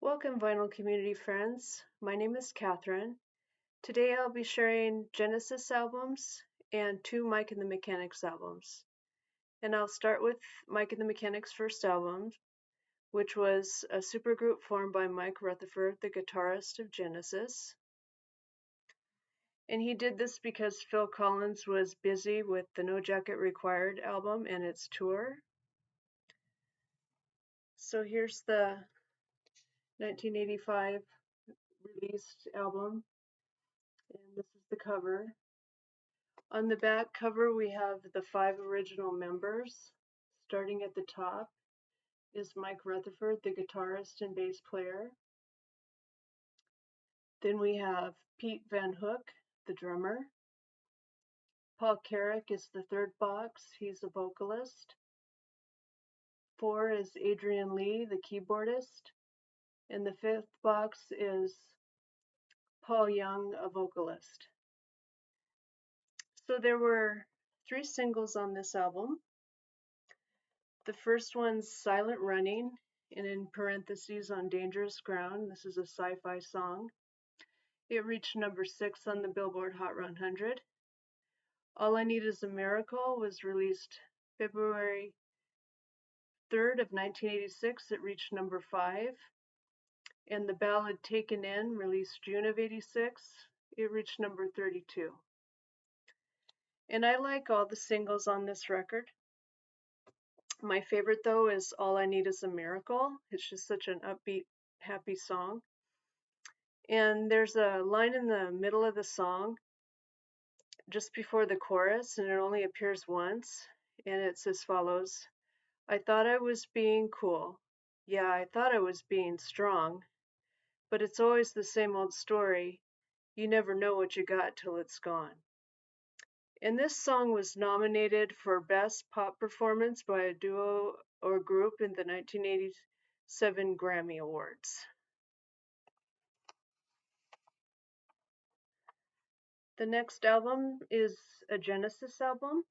Welcome, vinyl community friends. My name is Catherine. Today I'll be sharing Genesis albums and two Mike and the Mechanics albums. And I'll start with Mike and the Mechanics' first album, which was a supergroup formed by Mike Rutherford, the guitarist of Genesis. And he did this because Phil Collins was busy with the No Jacket Required album and its tour. So here's the 1985 released album, and this is the cover. On the back cover, we have the 5 original members. Starting at the top is Mike Rutherford, the guitarist and bass player. Then we have Pete Van Hook, the drummer. Paul Carrick is the third box. He's a vocalist. 4 is Adrian Lee, the keyboardist. And the 5th box is Paul Young, a vocalist. So there were 3 singles on this album. The first one's Silent Running, and in parentheses, On Dangerous Ground. This is a sci-fi song. It reached number 6 on the Billboard Hot 100. All I Need Is a Miracle was released February 3rd of 1986. It reached number 5. And the ballad Taken In, released June of 86. It reached number 32. And I like all the singles on this record. My favorite, though, is All I Need Is a Miracle. It's just such an upbeat, happy song. And there's a line in the middle of the song, just before the chorus, and it only appears once. And it's as follows: I thought I was being cool. Yeah, I thought I was being strong. But it's always the same old story. You never know what you got till it's gone. And this song was nominated for Best Pop Performance by a Duo or Group in the 1987 Grammy Awards. The next album is a Genesis album.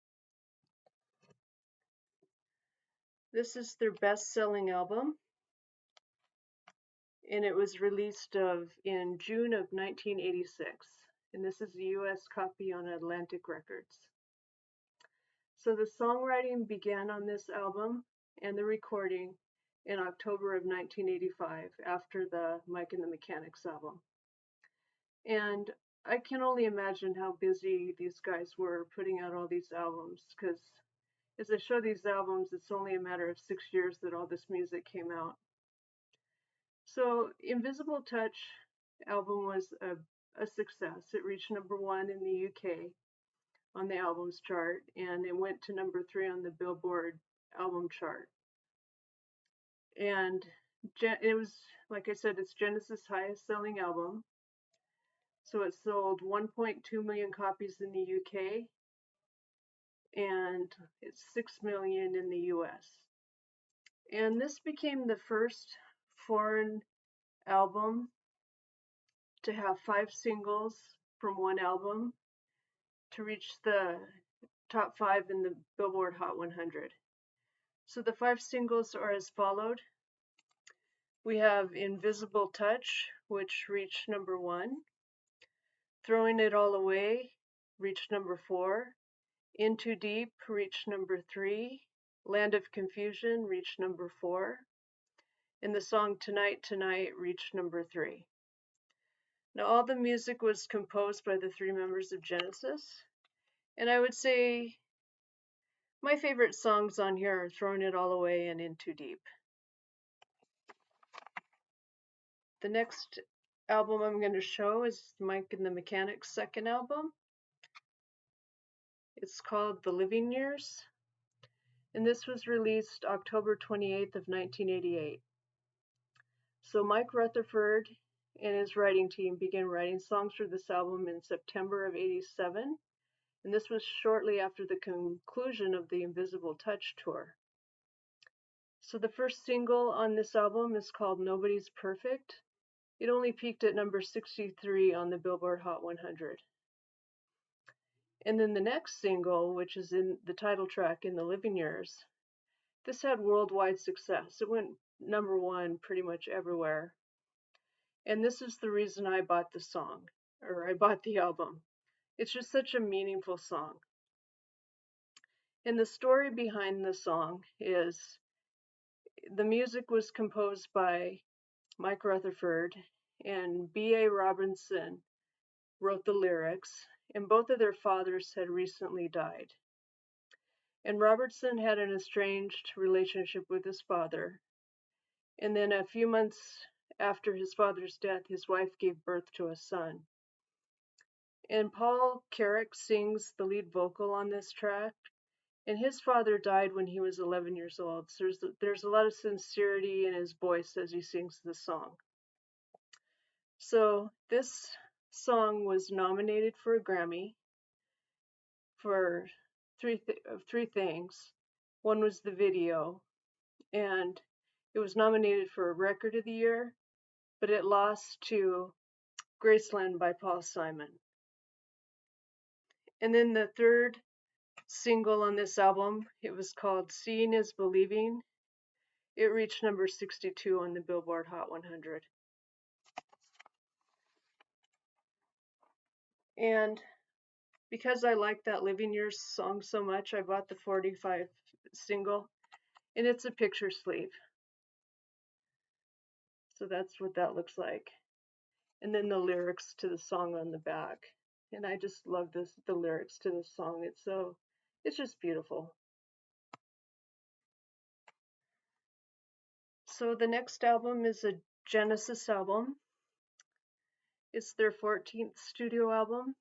This is their best-selling album, and it was released in June of 1986. And this is a US copy on Atlantic Records. So the songwriting began on this album and the recording in October of 1985 after the Mike and the Mechanics album. And I can only imagine how busy these guys were putting out all these albums, because as I show these albums, it's only a matter of 6 years that all this music came out. So Invisible Touch album was a success. It reached number 1 in the UK on the albums chart, and it went to number 3 on the Billboard album chart. And it was, like I said, it's Genesis' highest selling album. So it sold 1.2 million copies in the UK, and it's 6 million in the US. And this became the first foreign album to have 5 singles from one album to reach the top 5 in the Billboard Hot 100. So the 5 singles are as followed. We have Invisible Touch, which reached number 1. Throwing It All Away reached number 4. In Too Deep reached number 3. Land of Confusion reached number 4. And the song Tonight Tonight reached number 3. Now all the music was composed by the 3 members of Genesis. And I would say my favorite songs on here are Throwing It All Away and In Too Deep. The next album I'm going to show is Mike and the Mechanics' second album. It's called The Living Years, and this was released October 28th of 1988. So Mike Rutherford and his writing team began writing songs for this album in September of 87, and this was shortly after the conclusion of the Invisible Touch tour. So the first single on this album is called Nobody's Perfect. It only peaked at number 63 on the Billboard Hot 100. And then the next single, which is in the title track, In the Living Years, this had worldwide success. It went number 1 pretty much everywhere. And this is the reason I bought the song, or I bought the album. It's just such a meaningful song. And the story behind the song is the music was composed by Mike Rutherford, and B.A. Robinson wrote the lyrics, and both of their fathers had recently died. And Robertson had an estranged relationship with his father. And then a few months after his father's death, his wife gave birth to a son. And Paul Carrick sings the lead vocal on this track. And his father died when he was 11 years old. So there's a lot of sincerity in his voice as he sings the song. So this song was nominated for a Grammy for three things. One was the video, and it was nominated for Record of the Year, but it lost to Graceland by Paul Simon. And then the third single on this album, it was called Seeing is Believing. It reached number 62 on the Billboard Hot 100. And because I like that Living Years song so much, I bought the 45 single, and it's a picture sleeve. So that's what that looks like. And then the lyrics to the song on the back. And I just love the lyrics to this song. It's just beautiful. So the next album is a Genesis album. It's their 14th studio album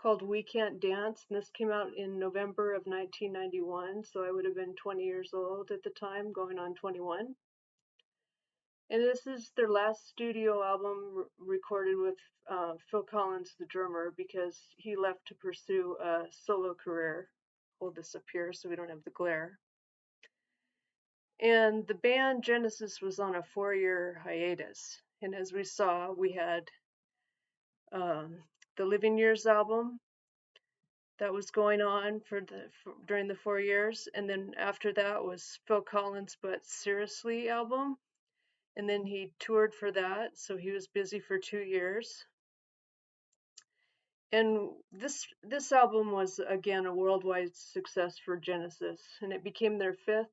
called We Can't Dance, and this came out in November of 1991, so I would have been 20 years old at the time, going on 21. And this is their last studio album recorded with Phil Collins, the drummer, because he left to pursue a solo career. Hold this up here so we don't have the glare. And the band Genesis was on a 4-year hiatus. And as we saw, we had the Living Years album that was going on during the 4 years, and then after that was Phil Collins' But Seriously album, and then he toured for that, so he was busy for 2 years. And this album was again a worldwide success for Genesis, and it became their 5th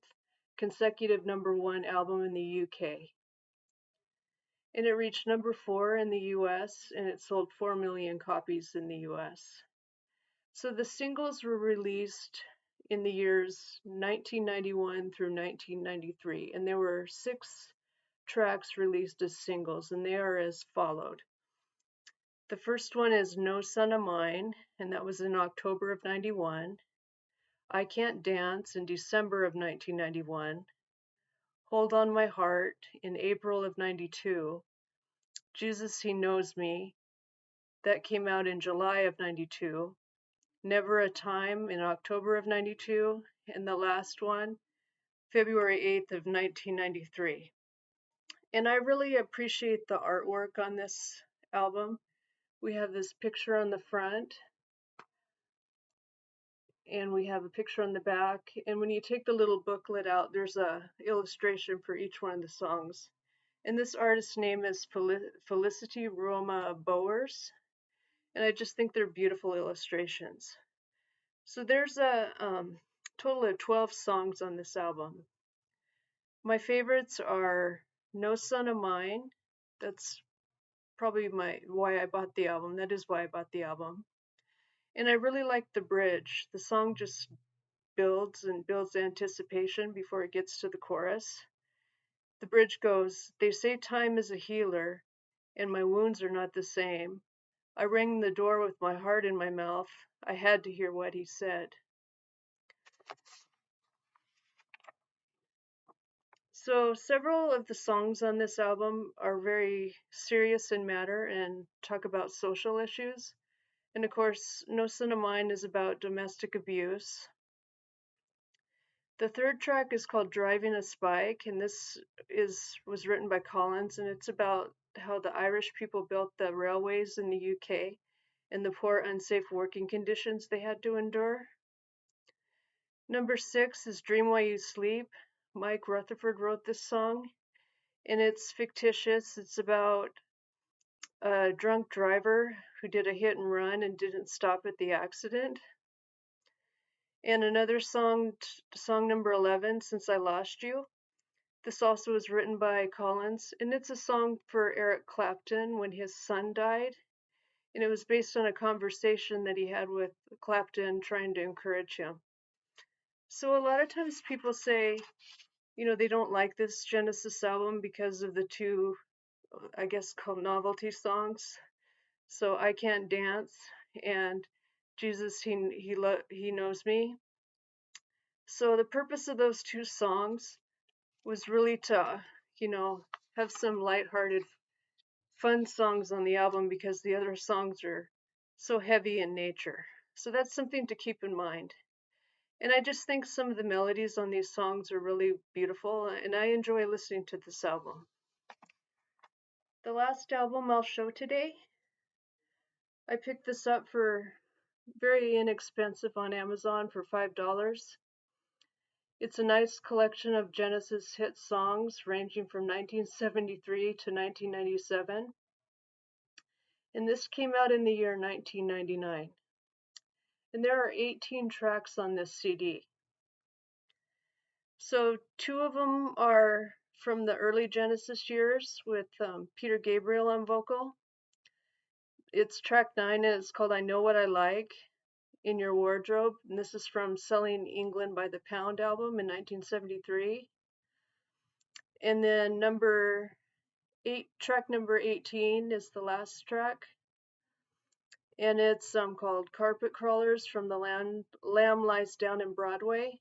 consecutive #1 album in the UK. And it reached #4 in the US, and it sold 4 million copies in the US. So the singles were released in the years 1991 through 1993, and there were 6 tracks released as singles, and they are as followed. The first one is No Son of Mine, and that was in October of 91. I Can't Dance in December of 1991. Hold On My Heart in April of 92. Jesus He Knows Me, that came out in July of 92. Never a Time in October of 92, and the last one, February 8th of 1993. And I really appreciate the artwork on this album. We have this picture on the front, and we have a picture on the back. And when you take the little booklet out, there's a illustration for each one of the songs. And this artist's name is Felicity Roma Bowers, and I just think they're beautiful illustrations. So there's a total of 12 songs on this album. My favorites are No Son of Mine. That's probably why I bought the album. That is why I bought the album. And I really like the bridge. The song just builds and builds anticipation before it gets to the chorus. The bridge goes, they say time is a healer, and my wounds are not the same. I rang the door with my heart in my mouth. I had to hear what he said. So several of the songs on this album are very serious in matter and talk about social issues. And of course, No Son of Mine is about domestic abuse. The third track is called Driving a Spike, and this was written by Collins, and it's about how the Irish people built the railways in the UK and the poor, unsafe working conditions they had to endure. Number 6 is Dream While You Sleep. Mike Rutherford wrote this song, and it's fictitious. It's about a drunk driver who did a hit and run and didn't stop at the accident. And another song, song number 11, Since I Lost You. This also was written by Collins, and it's a song for Eric Clapton when his son died. And it was based on a conversation that he had with Clapton trying to encourage him. So a lot of times people say, they don't like this Genesis album because of the two, I guess, called novelty songs. So I Can't Dance and Jesus, he knows me. So the purpose of those two songs was really to, have some lighthearted, fun songs on the album because the other songs are so heavy in nature. So that's something to keep in mind. And I just think some of the melodies on these songs are really beautiful, and I enjoy listening to this album. The last album I'll show today, I picked this up for very inexpensive on Amazon for $5. It's a nice collection of Genesis hit songs ranging from 1973 to 1997. And this came out in the year 1999. And there are 18 tracks on this CD. So 2 of them are from the early Genesis years with Peter Gabriel on vocal. It's track 9 and it's called I Know What I Like in Your Wardrobe. And this is from Selling England by the Pound album in 1973. And then track number 18 is the last track. And it's called Carpet Crawlers from the Lamb Lies Down in Broadway.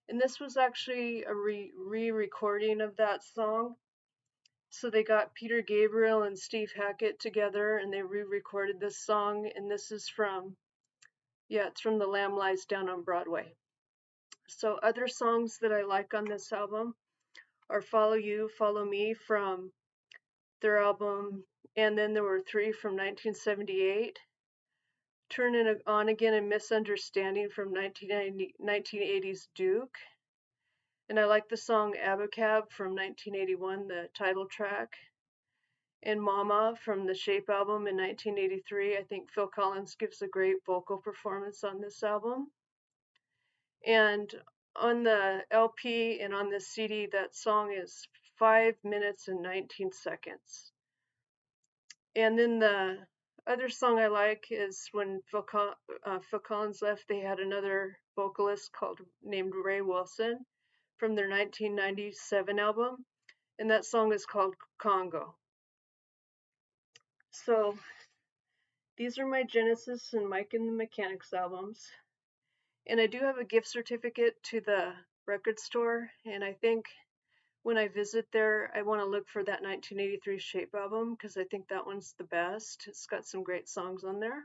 And this was actually a re-recording of that song. So they got Peter Gabriel and Steve Hackett together and they re-recorded this song. And this is it's from the Lamb Lies Down on Broadway. So other songs that I like on this album are Follow You, Follow Me from their album, and then there were 3 from 1978. Turn It On Again and Misunderstanding from 1980's Duke. And I like the song Abacab from 1981, the title track. And Mama from the Shape album in 1983. I think Phil Collins gives a great vocal performance on this album. And on the LP and on the CD, that song is 5 minutes and 19 seconds. And then the other song I like is when Phil Collins left, they had another vocalist named Ray Wilson from their 1997 album, and that song is called Congo. So these are my Genesis and Mike and the Mechanics albums, and I do have a gift certificate to the record store, and I think when I visit there, I want to look for that 1983 Shape album because I think that one's the best. It's got some great songs on there.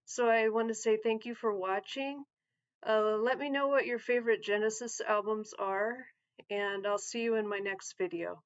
So I want to say thank you for watching. Let me know what your favorite Genesis albums are, and I'll see you in my next video.